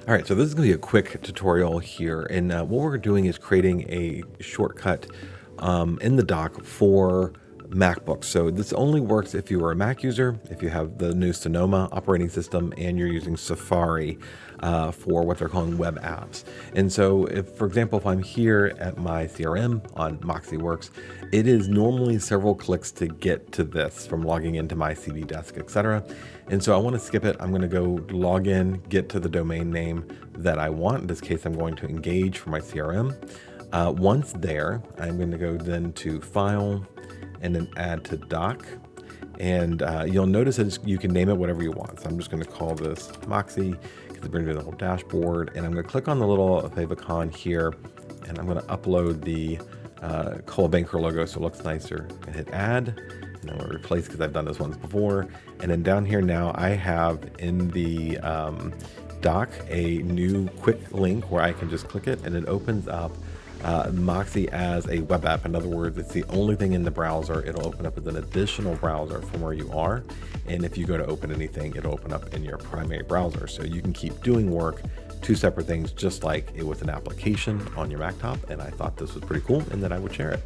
All right, so this is going to be a quick tutorial here, and what we're doing is creating a shortcut in the dock for MacBooks. So this only works if you are a Mac user, if you have the new Sonoma operating system, and you're using Safari for what they're calling web apps. And so, if, for example, if I'm here at my CRM on MoxieWorks, it is normally several clicks to get to this from logging into my CV desk, etc. And so I want to skip it. I'm going to go log in, get to the domain name that I want. In this case, I'm going to engage for my CRM. Once there, I'm going to go then to File and then Add to Dock. And you'll notice that you can name it whatever you want. So I'm just going to call this Moxie because it brings me the whole dashboard. And I'm going to click on the little favicon here, and I'm going to upload the Coal Banker logo so it looks nicer. And hit Add, and I'm going to replace because I've done this once before. And then down here now, I have in the dock a new quick link where I can just click it, and it opens up Moxie as a web app. In other words, it's the only thing in the browser. It'll open up as an additional browser from where you are. And if you go to open anything, it'll open up in your primary browser. So you can keep doing work, two separate things, just like it was an application on your Mac top. And I thought this was pretty cool and that I would share it.